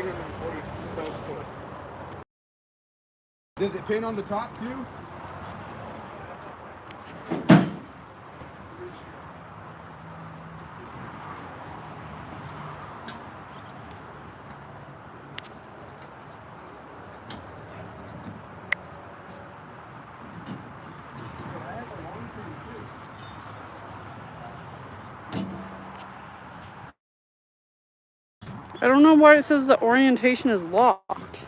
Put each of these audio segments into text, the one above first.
340 pounds torque. Does it pin on the top too? I don't know why it says the orientation is locked.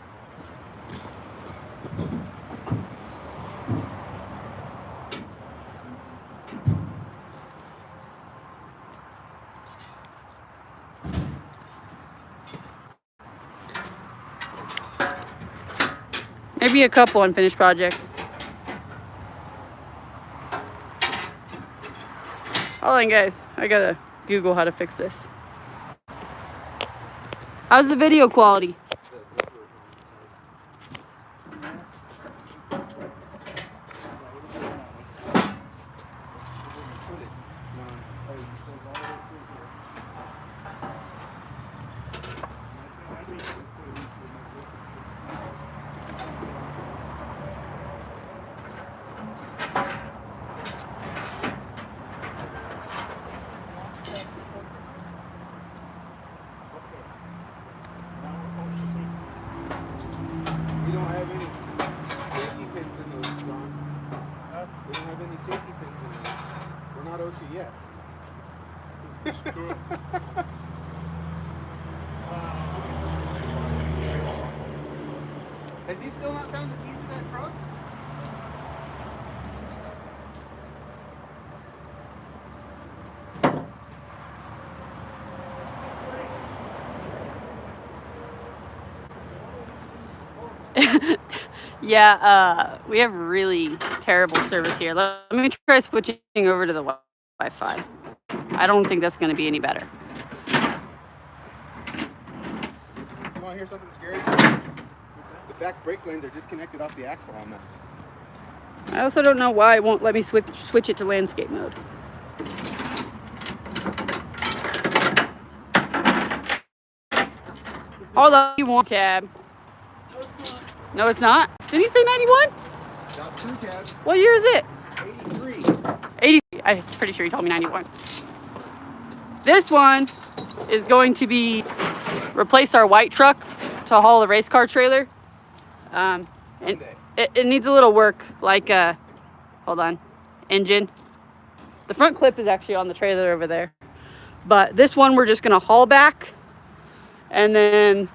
Maybe a couple unfinished projects. Hold on, guys. I gotta Google how to fix this. How's the video quality? We don't have any safety pins in those, John. We don't have any safety pins in those. We're not OSHA yet. Has he still not found the keys to that truck? Yeah, we have really terrible service here. Let me try switching over to the Wi-Fi. I don't think that's going to be any better. So you want to hear something scary? The back brake lanes are disconnected off the axle on this. I also don't know why it won't let me switch it to landscape mode. Hold on, you want cab? No, it's not. Did you say 91? Not true, cab. What year is it? 83. 83. I'm pretty sure you told me 91. This one is going to be replace our white truck to haul a race car trailer. And it needs a little work, like hold on, engine. The front clip is actually on the trailer over there. But this one we're just gonna haul back. And then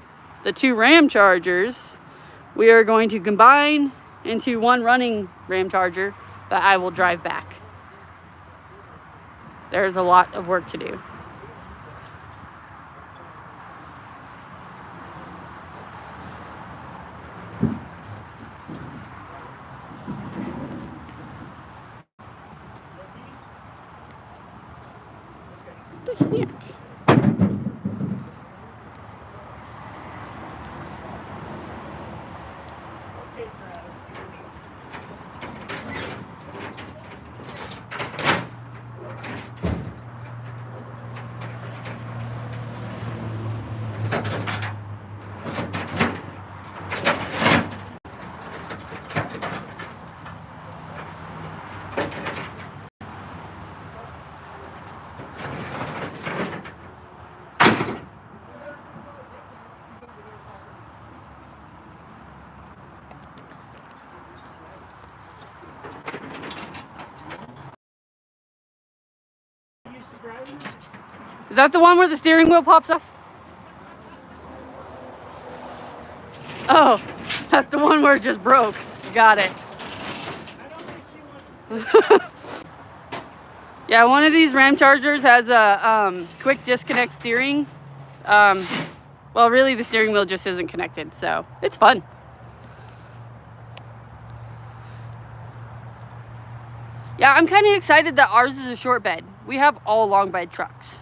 the two Ram Chargers, we are going to combine into one running Ram Charger that I will drive back. There's a lot of work to do. What the heck? Is that the one where the steering wheel pops off? Oh, that's the one where it just broke. Got it. Yeah, one of these Ram Chargers has a quick disconnect steering. Well, really the steering wheel just isn't connected, so it's fun. Yeah, I'm kind of excited that ours is a short bed. We have all long bed trucks.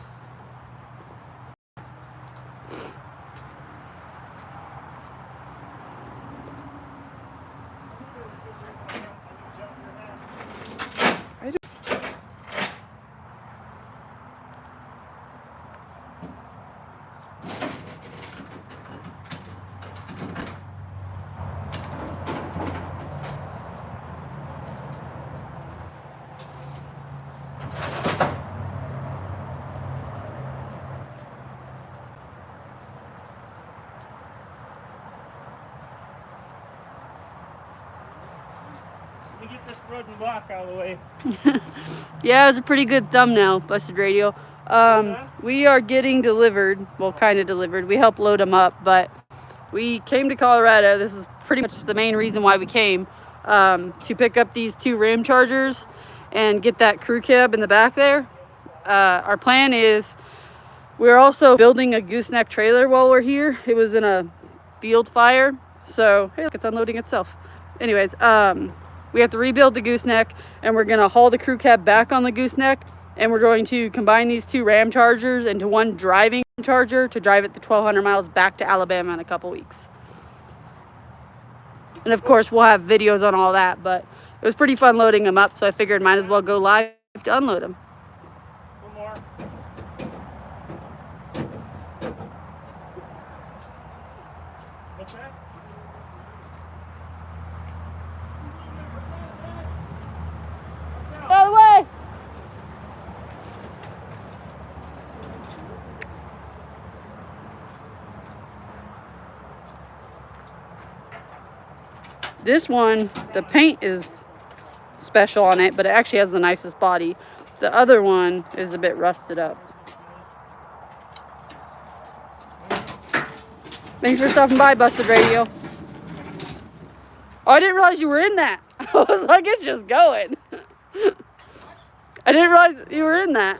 me get this rodent block out of the way. Yeah, it was a pretty good thumbnail, Busted Radio. We are getting delivered. Well, kind of delivered. We helped load them up, but we came to Colorado. This is pretty much the main reason why we came, to pick up these 2 Ram Chargers and get that crew cab in the back there. Our plan is we're also building a gooseneck trailer while we're here. It was in a field fire, so hey, look, it's unloading itself. Anyways, we have to rebuild the gooseneck, and we're gonna haul the crew cab back on the gooseneck, and we're going to combine these 2 Ram Chargers into one driving Charger to drive it the 1,200 miles back to Alabama in a couple weeks. And of course, we'll have videos on all that, but it was pretty fun loading them up, so I figured might as well go live to unload them. One more. What's that? Out of the way! This one, the paint is special on it, but it actually has the nicest body. The other one is a bit rusted up. Thanks for stopping by, Busted Radio. Oh, I didn't realize you were in that. I was like, it's just going. I didn't realize you were in that.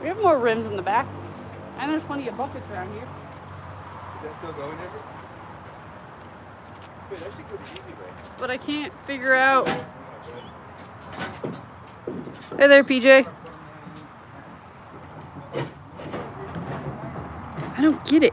We have more rims in the back, and there's plenty of buckets around here. Is that still going, Everett? Wait, I should go the easy way. But I can't figure out. Hey there, PJ. I don't get it.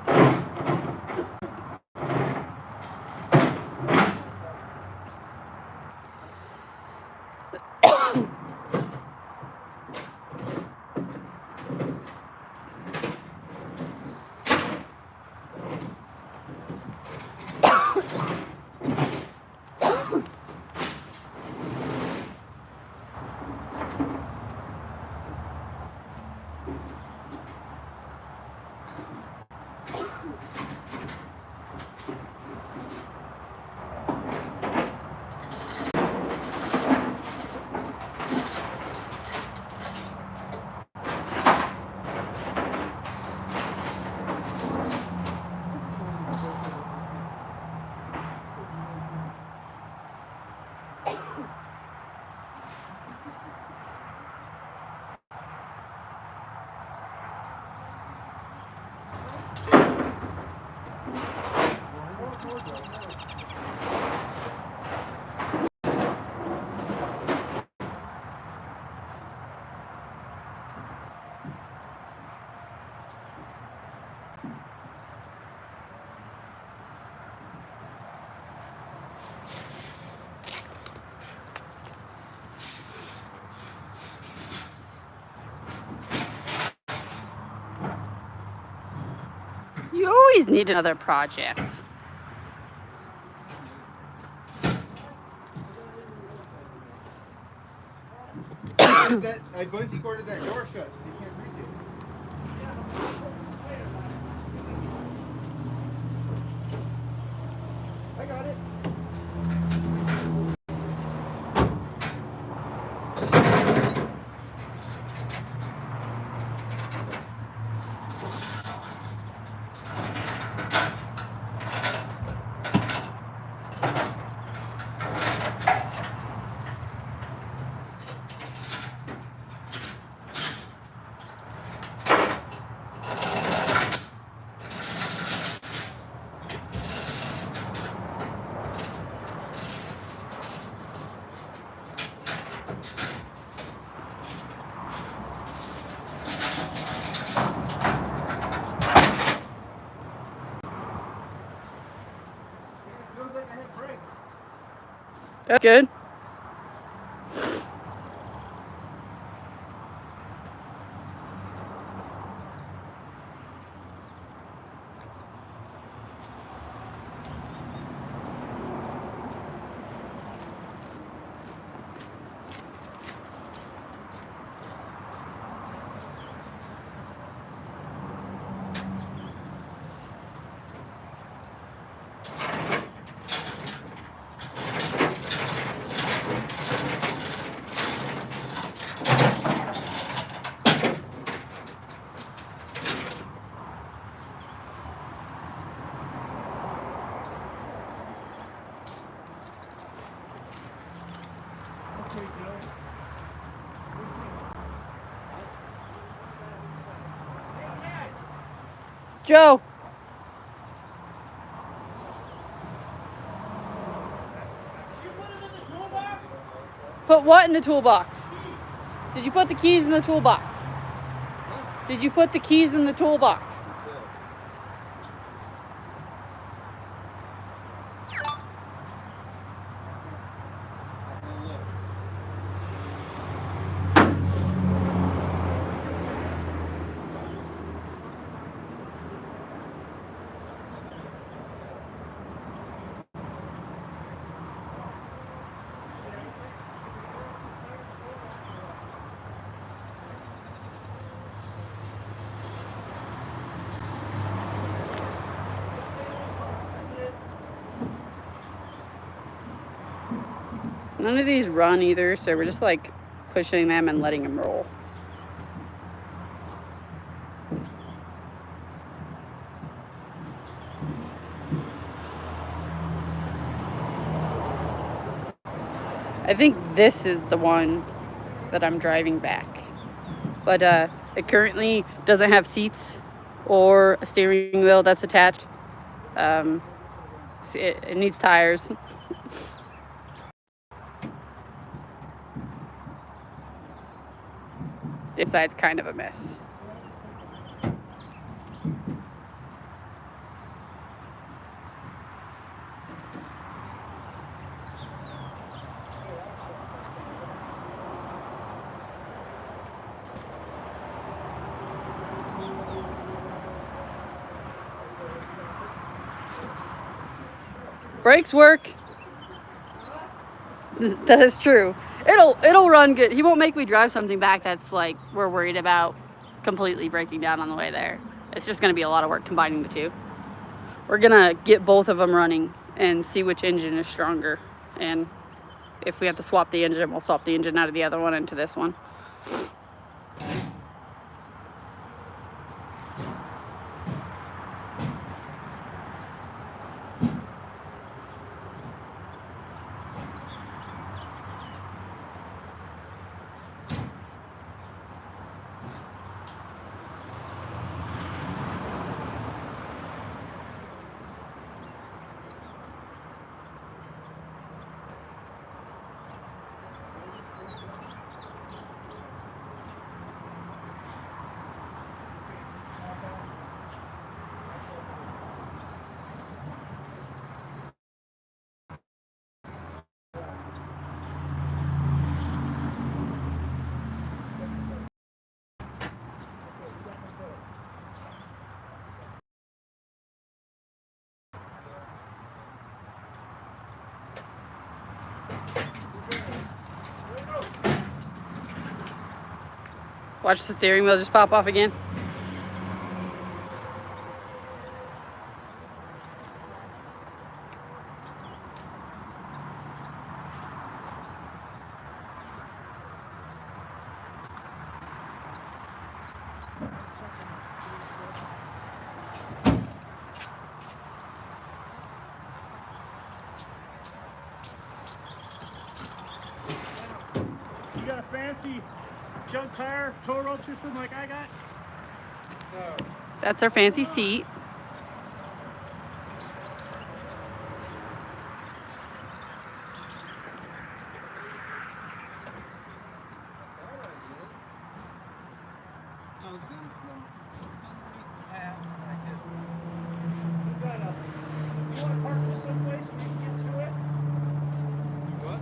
You always need another project. I bungee corded that door shut, so you can't reach it. I got it. It feels like I hit brakes. That's good. Joe. You put them in the toolbox? Put what in the toolbox? Did you put the keys in the toolbox? Did you put the keys in the toolbox? None of these run either, so we're just like pushing them and letting them roll. I think this is the one that I'm driving back. But it currently doesn't have seats or a steering wheel that's attached. It needs tires. This side's kind of a mess. Brakes work. That is true. It'll run good. He won't make me drive something back that's like we're worried about completely breaking down on the way there. It's just going to be a lot of work combining the two. We're going to get both of them running and see which engine is stronger. And if we have to swap the engine, we'll swap the engine out of the other one into this one. Watch the steering wheel just pop off again. You got a fancy junk tire tow rope system like I got? No. That's our fancy seat. You got a, you want to park this someplace where you can get to it? What?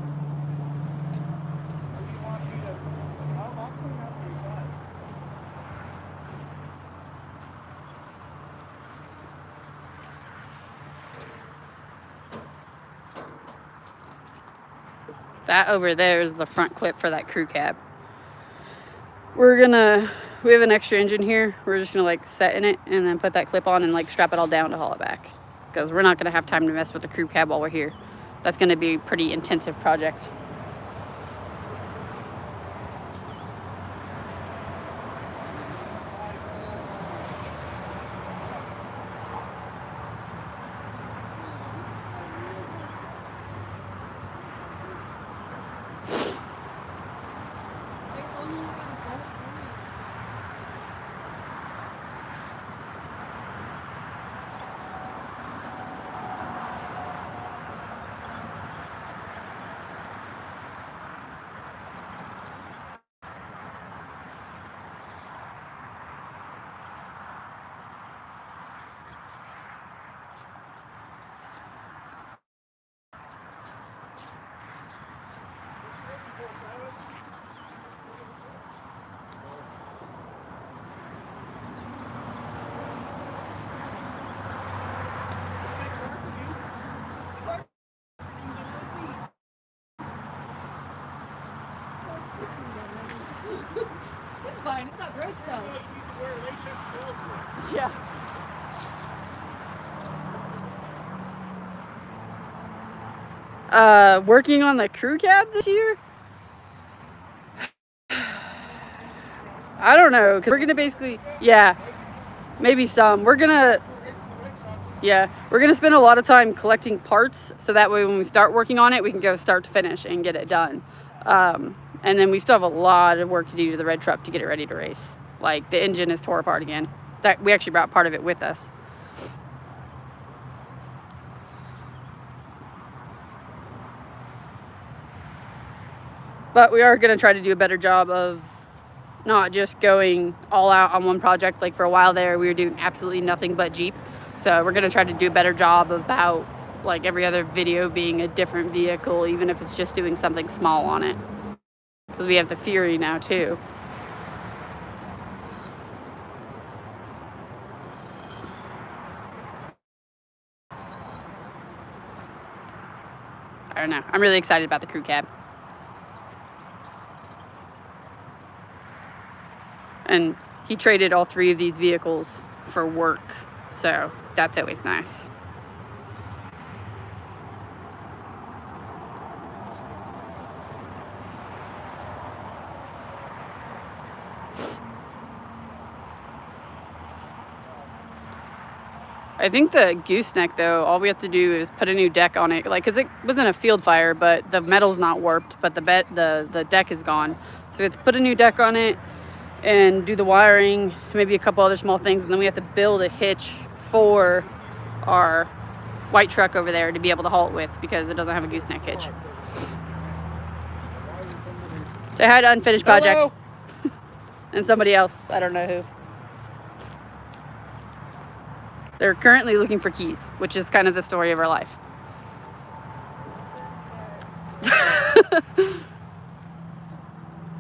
Or do you want me to, I'll clean up your side. That over there is the front clip for that crew cab. We have an extra engine here. We're just gonna like set in it and then put that clip on and like strap it all down to haul it back. Because we're not gonna have time to mess with the crew cab while we're here. That's gonna be a pretty intensive project. It's fine. It's not gross though. You can wear latex clothes with. Yeah. Working on the crew cab this year? I don't know, because we're going to basically, yeah, maybe some. We're going to spend a lot of time collecting parts, so that way when we start working on it, we can go start to finish and get it done. And then we still have a lot of work to do to the red truck to get it ready to race. Like, the engine is tore apart again. We actually brought part of it with us. But we are going to try to do a better job of not just going all out on one project. Like, for a while there, we were doing absolutely nothing but Jeep. So we're going to try to do a better job about, like, every other video being a different vehicle, even if it's just doing something small on it. Because we have the Fury now, too. I don't know. I'm really excited about the crew cab. And he traded all 3 of these vehicles for work, so that's always nice. I think the gooseneck, though, all we have to do is put a new deck on it. Like, because it wasn't a field fire, but the metal's not warped, but the deck is gone. So we have to put a new deck on it and do the wiring, maybe a couple other small things, and then we have to build a hitch for our white truck over there to be able to haul it with, because it doesn't have a gooseneck hitch. So I had an unfinished project. Hello? And somebody else, I don't know who. They're currently looking for keys, which is kind of the story of our life.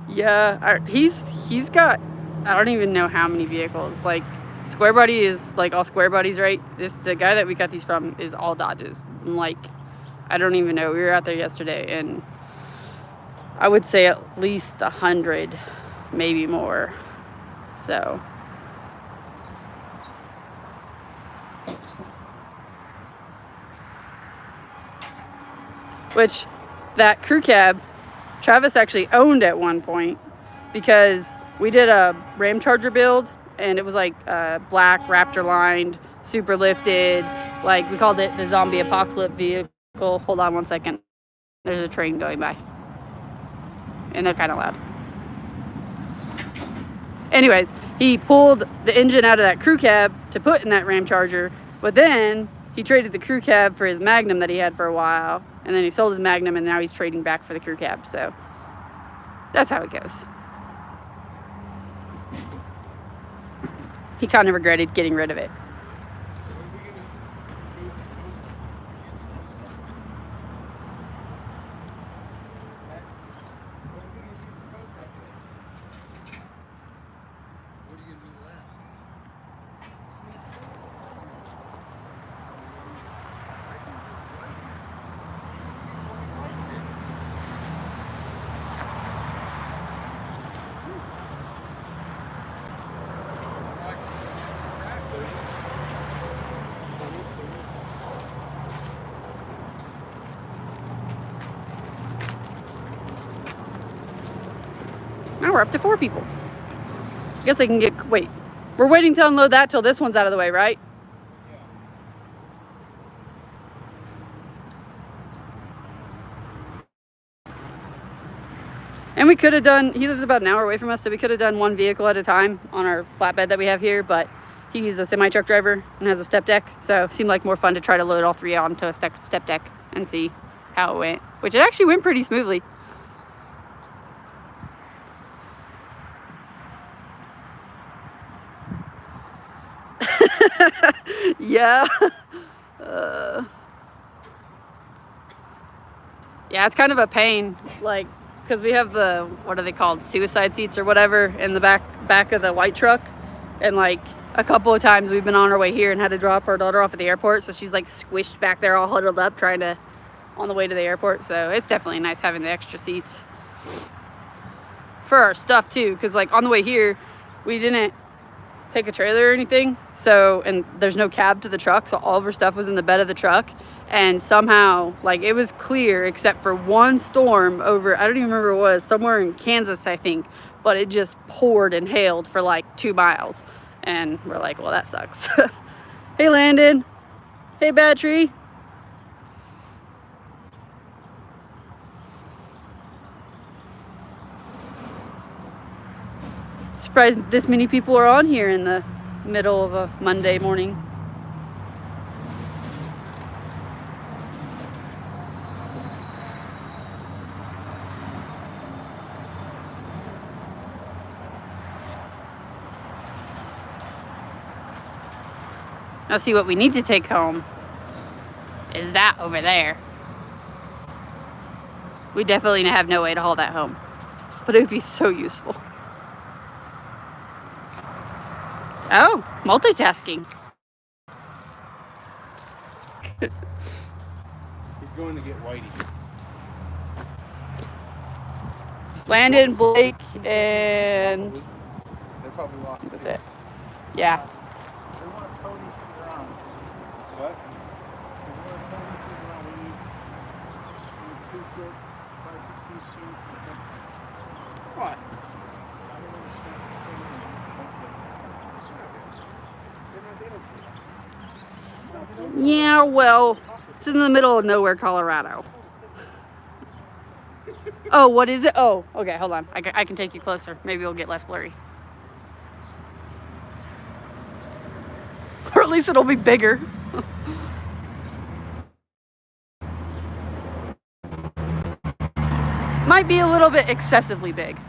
Yeah, he's got, I don't even know how many vehicles. Like, Square Buddy is like all Square Buddies, right? The guy that we got these from is all Dodges. And like, I don't even know. We were out there yesterday, and I would say at least 100, maybe more. So which that crew cab Travis actually owned at one point, because we did a Ramcharger build and it was like black Raptor lined, super lifted, like we called it the zombie apocalypse vehicle. Hold on one second. There's a train going by and they're kind of loud. Anyways, he pulled the engine out of that crew cab to put in that Ramcharger, but then he traded the crew cab for his Magnum that he had for a while, and then he sold his Magnum and now he's trading back for the crew cab. So that's how it goes. He kind of regretted getting rid of it. Now we're up to 4 people. I guess I can get, wait, we're waiting to unload that till this one's out of the way, right? And we could have done, he lives about an hour away from us, so we could have done one vehicle at a time on our flatbed that we have here, but he's a semi-truck driver and has a step deck, so it seemed like more fun to try to load all 3 onto a step deck and see how it went, which it actually went pretty smoothly. Yeah. Yeah, it's kind of a pain, like, because we have the, what are they called, suicide seats or whatever in the back of the white truck, and like a couple of times we've been on our way here and had to drop our daughter off at the airport, so she's like squished back there all huddled up trying to, on the way to the airport. So it's definitely nice having the extra seats for our stuff too, because like on the way here we didn't take a trailer or anything, so, and there's no cab to the truck, so all of our stuff was in the bed of the truck, and somehow like it was clear except for one storm over, I don't even remember what it was, somewhere in Kansas I think, but it just poured and hailed for like 2 miles, and we're like, well, that sucks. Hey Landon, hey Battery. Surprised this many people are on here in the middle of a Monday morning. Now see, what we need to take home is that over there. We definitely have no way to haul that home, but it would be so useful. Oh, multitasking. He's going to get Whitey. Landon, Blake, and They probably lost that's too. it. Yeah. They want Cody sitting around. What? They want Cody sitting around. We need 2 foot by 16 shoes. What? I don't understand. Yeah, well, it's in the middle of nowhere, Colorado. Oh, what is it? Oh, okay, hold on. I can take you closer. Maybe it'll get less blurry. Or at least it'll be bigger. Might be a little bit excessively big.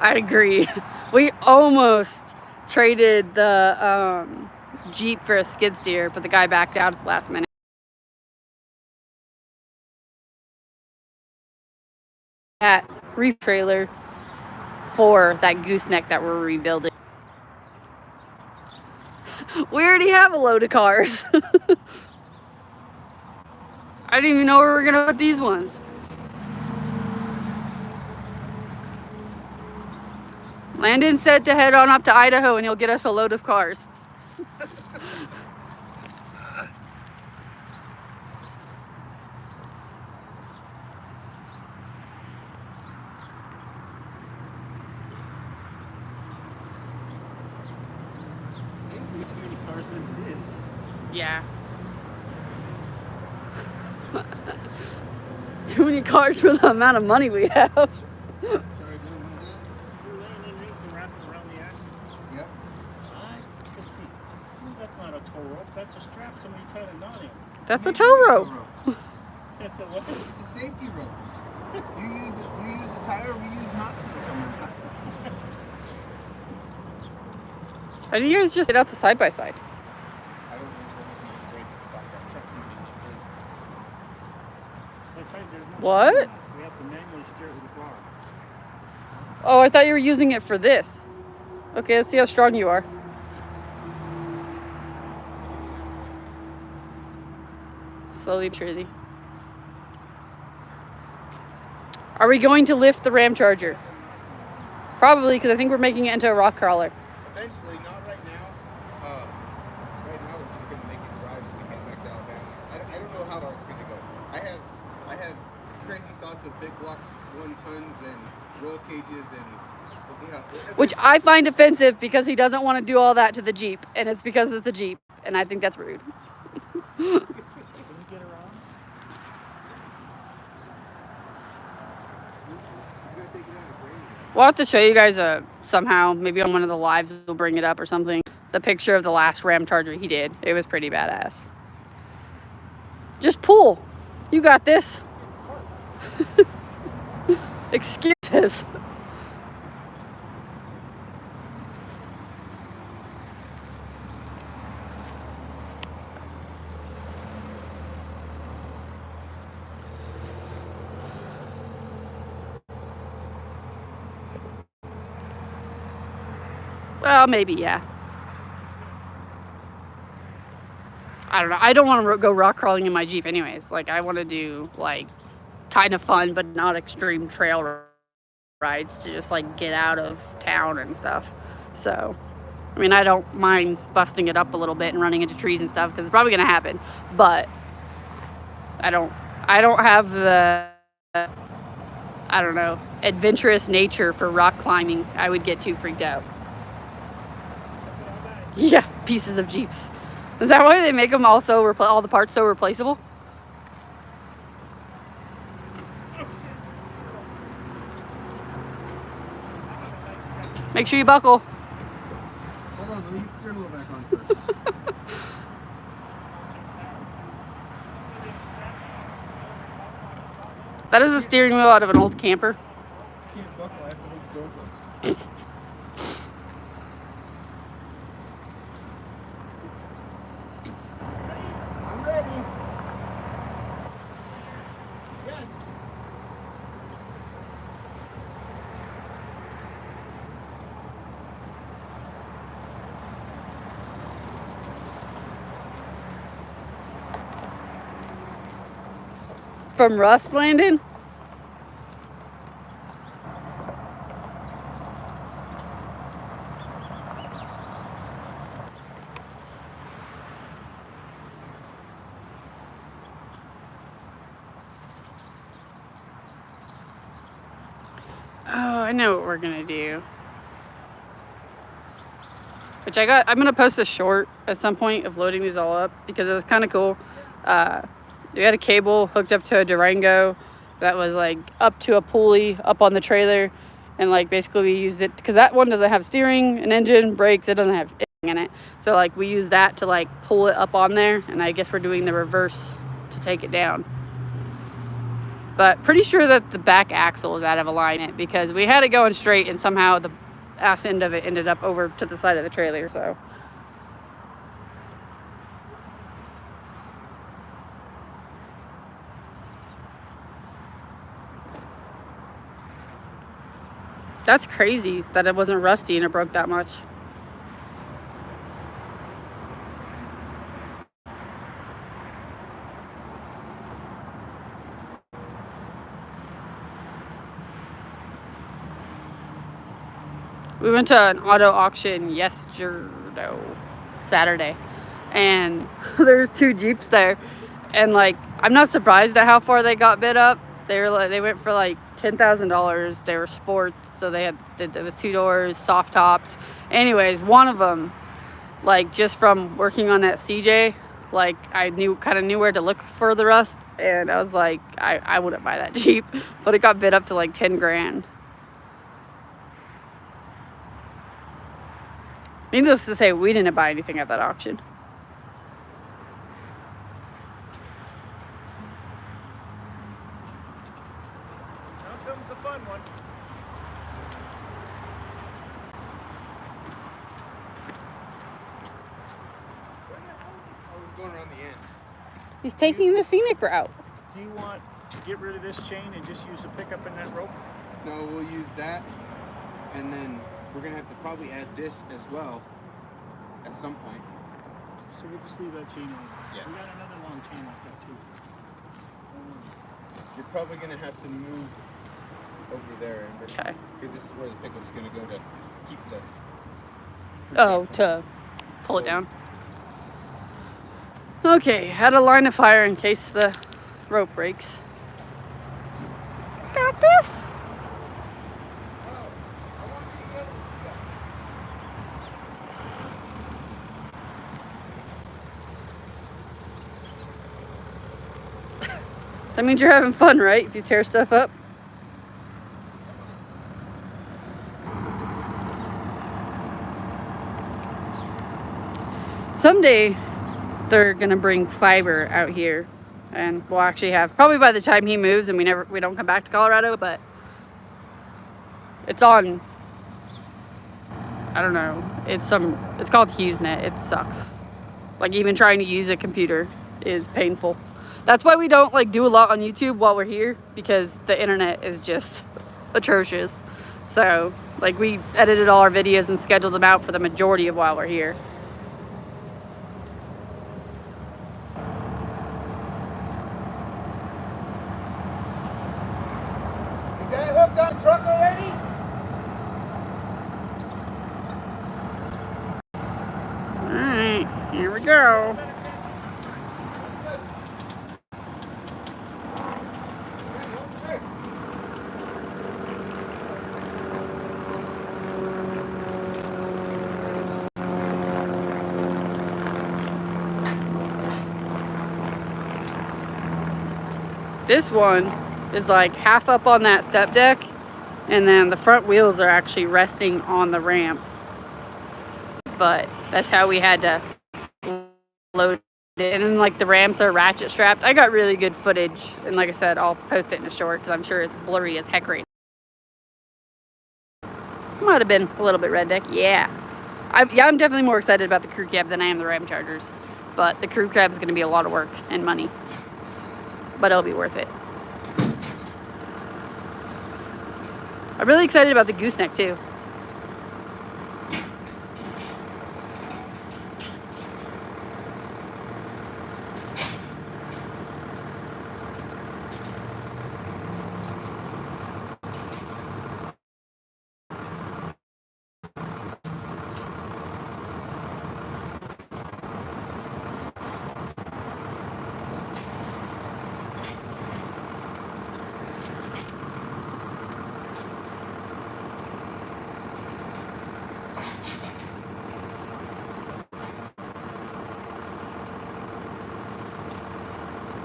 I agree. We almost traded the Jeep for a skid steer, but the guy backed out at the last minute. That reef trailer for that gooseneck that we're rebuilding. We already have a load of cars. I didn't even know where we were gonna put these ones. Landon said to head on up to Idaho and he'll get us a load of cars. Way too many cars as it is. Yeah. Too many cars for the amount of money we have. Sorry, gentlemen. You're laying underneath and wrapping around the axle. Yep. I can see. That's not a tow rope. That's a strap somebody tied a knot in. That's a tow rope. That's a what? It's the safety rope. You use a tire, we use knots that come on top. How do you guys just get out the side by side? I don't think there's any brakes to stop that truck moving. That's right, there's no What? steering. We have to manually steer it with a bar. Oh, I thought you were using it for this. Okay, let's see how strong you are. Slowly but surely. Are we going to lift the Ram Charger? Probably, because I think we're making it into a rock crawler. Eventually, not right now. Right now, we're just gonna make it drive so we can get back to Alabama. I don't know how far it's gonna go. I have crazy thoughts of big blocks, 1 tons, and roll cages, and we'll see how. Which I find offensive because he doesn't want to do all that to the Jeep. And it's because it's a Jeep. And I think that's rude. Can we get around? You gotta take it out of range. We'll have to show you guys somehow, maybe on one of the lives we'll bring it up or something. The picture of the last Ram Charger he did. It was pretty badass. Just pull. You got this. Excuses. Well, maybe, yeah. I don't know. I don't want to go rock crawling in my Jeep anyways. Like, I want to do, like, kind of fun but not extreme trail rides to just, like, get out of town and stuff. So, I mean, I don't mind busting it up a little bit and running into trees and stuff because it's probably going to happen. But I don't have the, I don't know, adventurous nature for rock climbing. I would get too freaked out. Yeah, pieces of Jeeps. Is that why they make them also all the parts so replaceable? Make sure you buckle. Hold on, let me get the steering wheel back on first. That is a steering wheel out of an old camper. Can't buckle, I have to hold the door closed. I'm ready. Yes. From Rust, Landon? Oh, I know what we're gonna do. Which I'm gonna post a short at some point of loading these all up because it was kind of cool. We had a cable hooked up to a Durango that was like up to a pulley up on the trailer, and like basically we used it because that one doesn't have steering, an engine, brakes. It doesn't have anything in it. So like we use that to like pull it up on there, and I guess we're doing the reverse to take it down. But pretty sure that the back axle is out of alignment because we had it going straight and somehow the ass end of it ended up over to the side of the trailer. So That's crazy that it wasn't rusty and it broke that much. We went to an auto auction Saturday, and there's 2 Jeeps there, and like I'm not surprised at how far they got bid up. They went for like $10,000. They were sports, so it was 2 doors, soft tops. Anyways, one of them, like just from working on that CJ, like I kind of knew where to look for the rust, and I was like, I wouldn't buy that Jeep, but it got bid up to like 10 grand. Needless to say, we didn't buy anything at that auction. Now comes the fun one. I was going around the end. He's taking the scenic route. Do you want to get rid of this chain and just use the pickup in that rope? No, we'll use that, and then we're gonna have to probably add this as well at some point. So we'll just leave that chain on. Yeah. We got another long chain like that too. You're probably gonna have to move over there, Okay. because this is where the pickup's gonna go to keep the. Oh, to pull it down. Okay, had a line of fire in case the rope breaks. Got this? That means you're having fun, right? If you tear stuff up. Someday, they're gonna bring fiber out here, and we'll actually have, probably by the time he moves and we don't come back to Colorado, but it's on, I don't know, it's called HughesNet. It sucks. Like even trying to use a computer is painful. That's why we don't like do a lot on YouTube while we're here, because the internet is just atrocious. So like we edited all our videos and scheduled them out for the majority of while we're here. Is that hooked on truck already? Alright, here we go. This one is like half up on that step deck, and then the front wheels are actually resting on the ramp. But that's how we had to load it. And then like the ramps are ratchet strapped. I got really good footage, and like I said, I'll post it in a short because I'm sure it's blurry as heck right now. Might have been a little bit red deck, yeah. I'm definitely more excited about the crew cab than I am the Ram Chargers. But the crew cab is going to be a lot of work and money. But it'll be worth it. I'm really excited about the gooseneck too.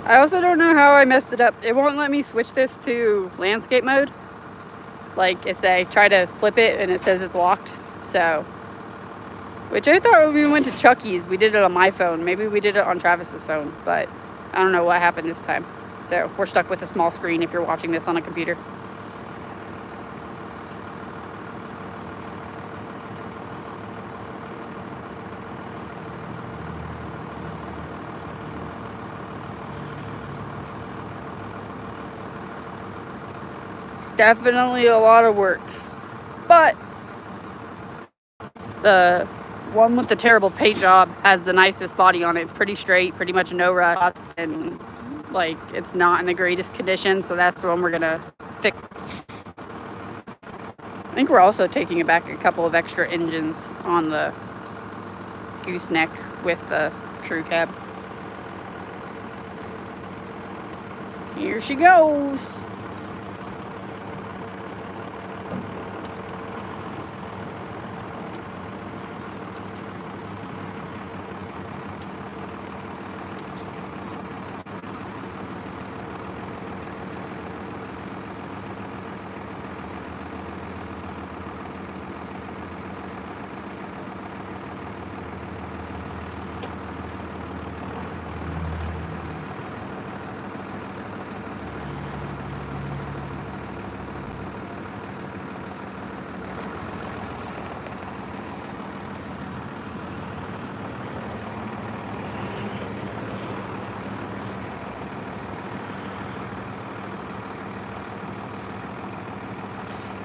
I also don't know how I messed it up. It won't let me switch this to landscape mode. Like I try to flip it and it says it's locked. So, which I thought when we went to Chucky's, we did it on my phone. Maybe we did it on Travis's phone, but I don't know what happened this time. So we're stuck with a small screen if you're watching this on a computer. Definitely a lot of work. But the one with the terrible paint job has the nicest body on it. It's pretty straight, pretty much no ruts, and like it's not in the greatest condition. So that's the one we're gonna fix. I think we're also taking back a couple of extra engines on the gooseneck with the crew cab. Here she goes.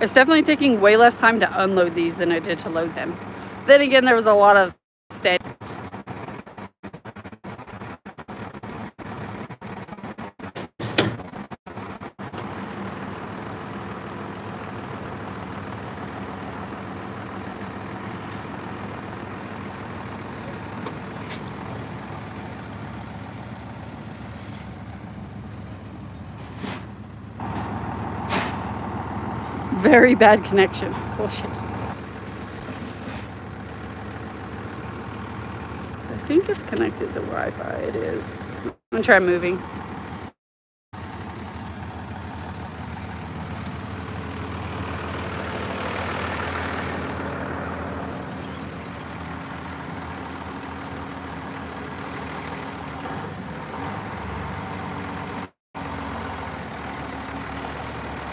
It's definitely taking way less time to unload these than it did to load them. Then again, there was a lot of steady. Very bad connection. Bullshit. I think it's connected to Wi-Fi. It is. I'm gonna try moving.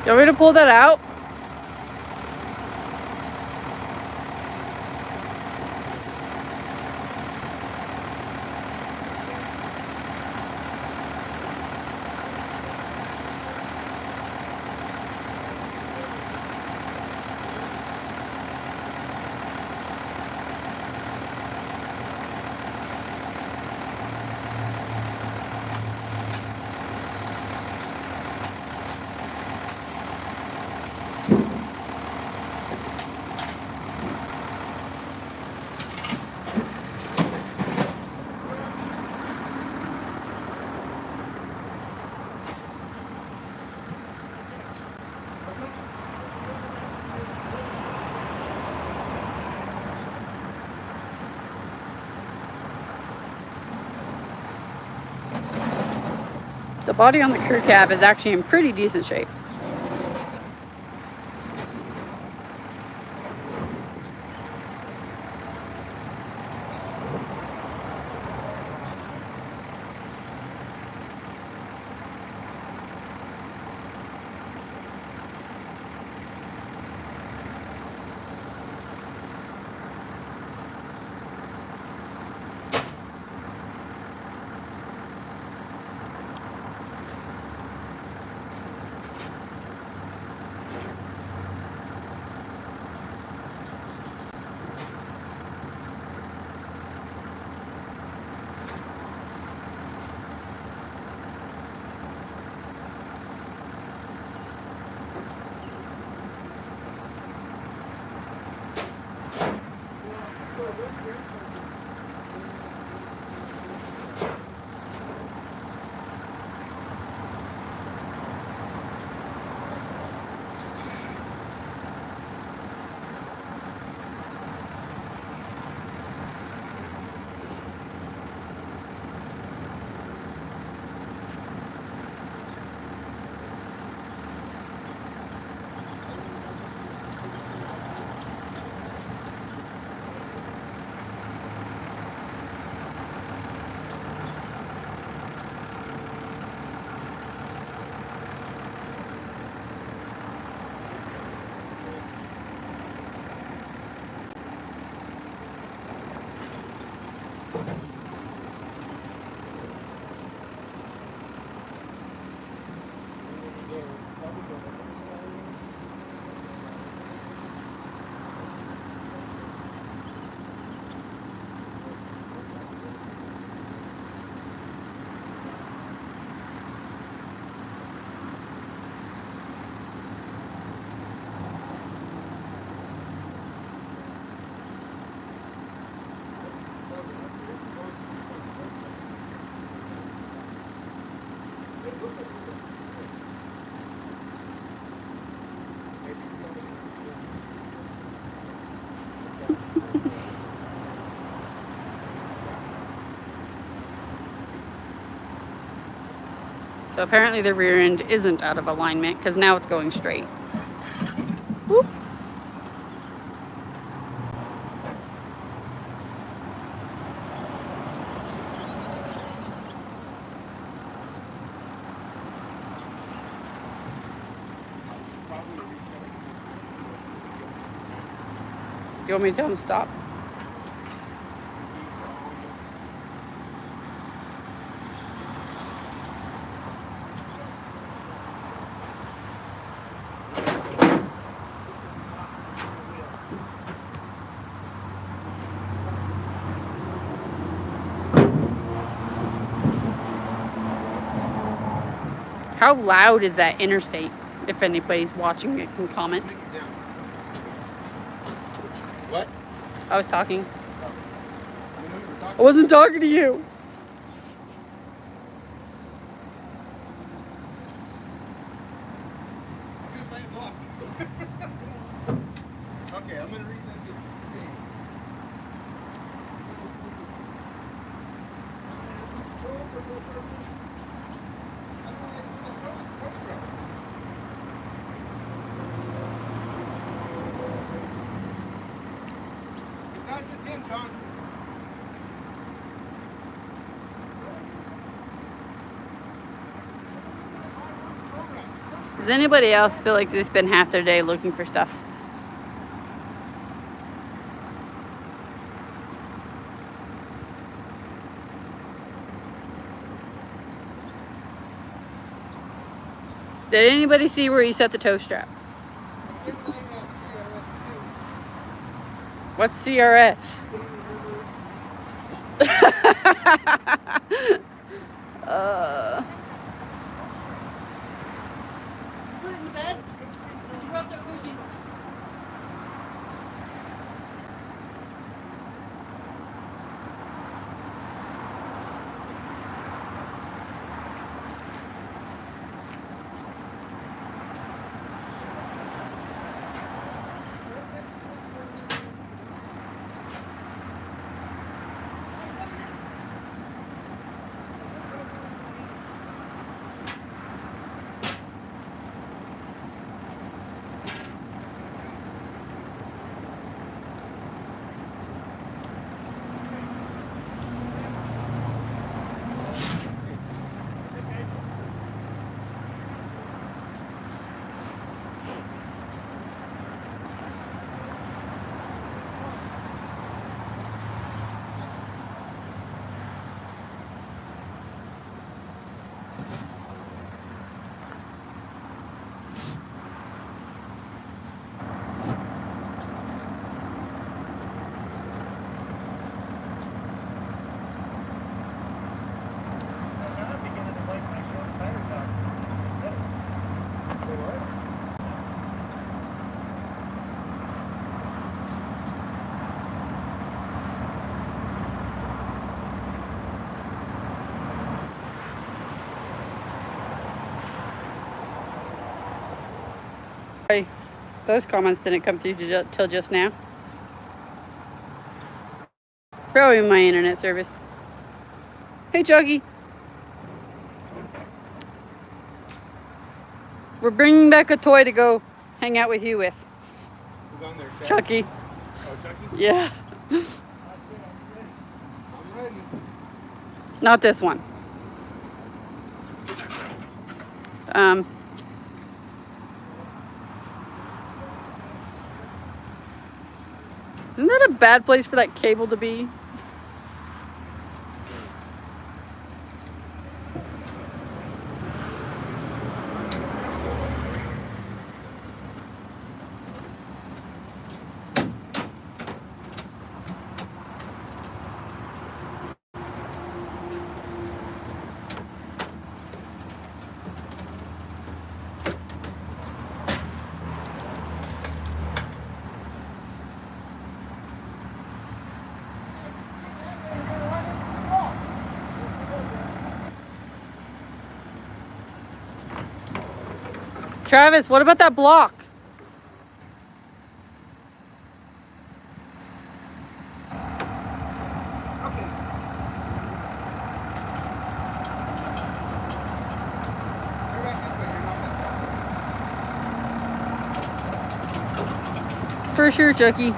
You want me to pull that out? The body on the crew cab is actually in pretty decent shape. So apparently the rear end isn't out of alignment because now it's going straight. Whoop. Probably reset it. Do you want me to tell him to stop? How loud is that interstate? If anybody's watching it can comment. What? I was talking. I know you were talking. I wasn't talking to you. I'm gonna play the block. Okay, I'm gonna reset this thing. I don't like the push truck. It's not just him, John. Does anybody else feel like they spend half their day looking for stuff? Did anybody see where you set the toe strap? It's like What's CRS? Put it in the bed. You dropped that pushy. I'm beginning to like my short tire dog. Say what? Sorry, those comments didn't come through till just now. Probably my internet service. Hey, Chuggy. We're bringing back a toy to go hang out with you with. Who's on there? Chucky. Oh, Chucky? Yeah. I'm ready. Not this one. Isn't that a bad place for that cable to be? Travis, what about that block? Okay. for sure, Chucky.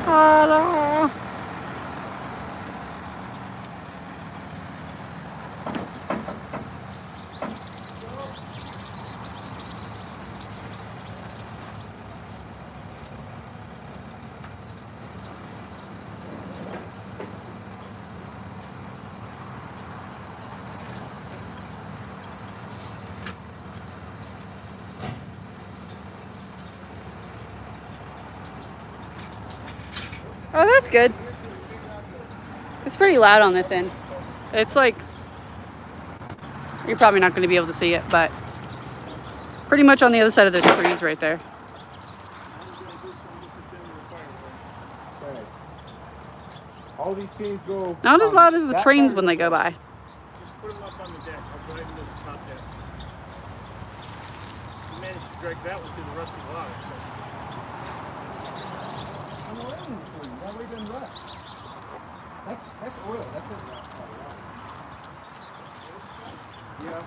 Ta-da. Oh, that's good. It's pretty loud on this end. It's like, you're probably not going to be able to see it, but pretty much on the other side of those trees right there. Okay. All these chains go. Not as loud as the that trains side when of they the go truck. by. Just put them up on the deck. I'll go ahead and do the top deck. We managed to drag that one through the rusty log. I'm waiting for you. That way it doesn't rust. That's oil. That's what. Yeah.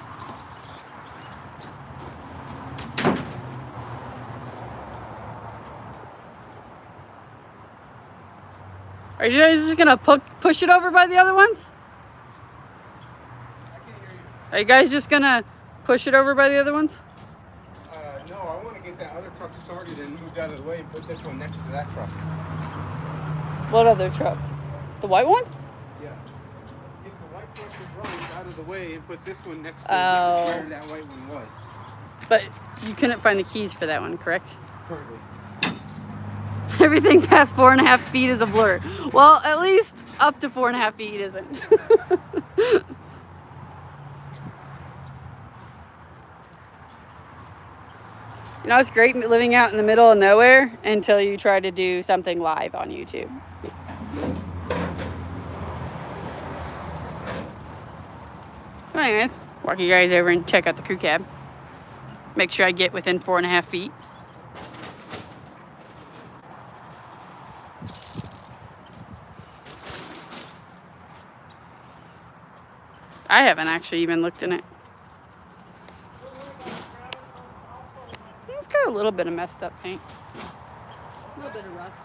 Are you guys just gonna push it over by the other ones? I can't hear you. Are you guys just gonna push it over by the other ones? No, I want to get that other truck started and moved out of the way and put this one next to that truck. What other truck? The white one? Yeah. Get the white truck is running out of the way and put this one next to Oh. where that white one was. But you couldn't find the keys for that one, correct? Currently. Everything past 4.5 feet is a blur. Well, at least up to 4.5 feet isn't. You know, it's great living out in the middle of nowhere until you try to do something live on YouTube. So anyways, walk you guys over and check out the crew cab. Make sure I get within 4.5 feet. I haven't actually even looked in it. It's got a little bit of messed up paint. A little bit of rust.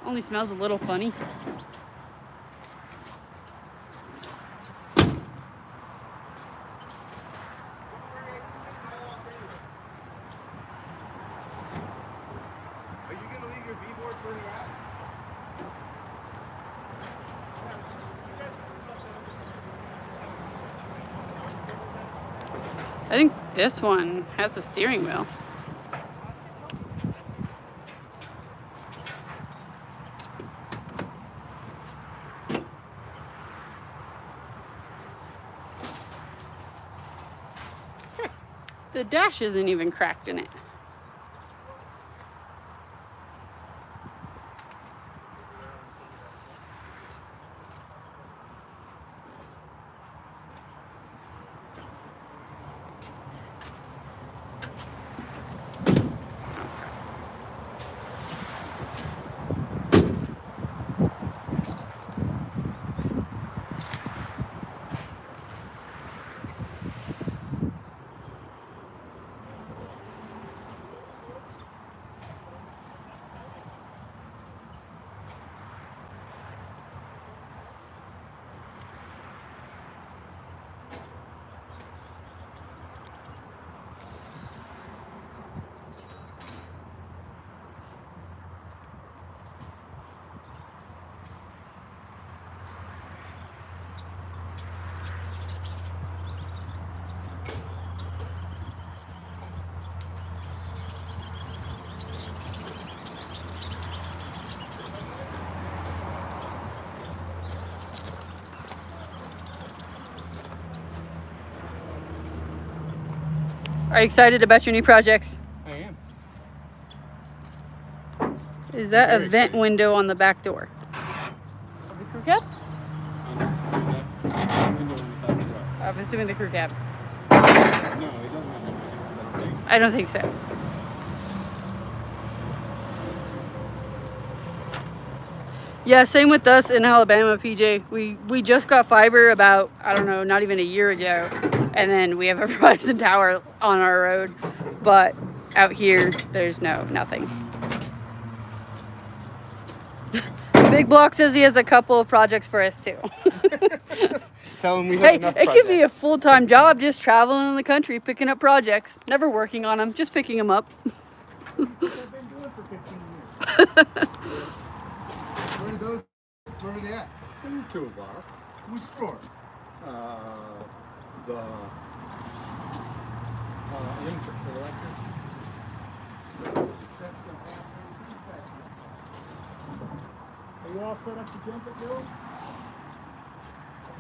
Only smells a little funny. Are you going to leave your V-board for the ass? I think this one has a steering wheel. The dash isn't even cracked in it. Are you excited about your new projects? I am. Is that a Very vent excited. window on the back door? Of the crew cab? I'm assuming the crew cab. No, it doesn't have anything. I don't think so. Yeah, same with us in Alabama, PJ. We just got fiber about, I don't know, not even a year ago. And then we have a Verizon tower on our road. But out here, there's nothing. Big Block says he has a couple of projects for us too. Tell him we have Hey, enough it could be a projects. full-time job just traveling the country, picking up projects. Never working on them, just picking them up. I've been doing for 15 years. Where were they at? In 2 o'clock. Which store? The electric. Are you all set up to jump it, Bill?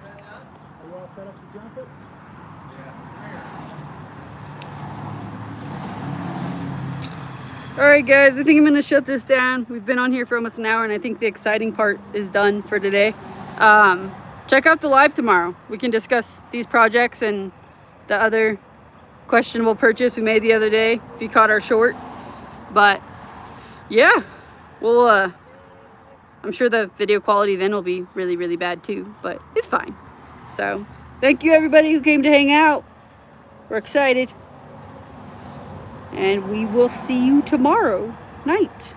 Are you all set up to jump it? All right, guys, I think I'm going to shut this down. We've been on here for almost an hour, and I think the exciting part is done for today. Check out the live tomorrow. We can discuss these projects and the other questionable purchase we made the other day, if you caught our short. But, yeah, we'll, I'm sure the video quality then will be really, really bad too, but it's fine. So, thank you everybody who came to hang out. We're excited. And we will see you tomorrow night.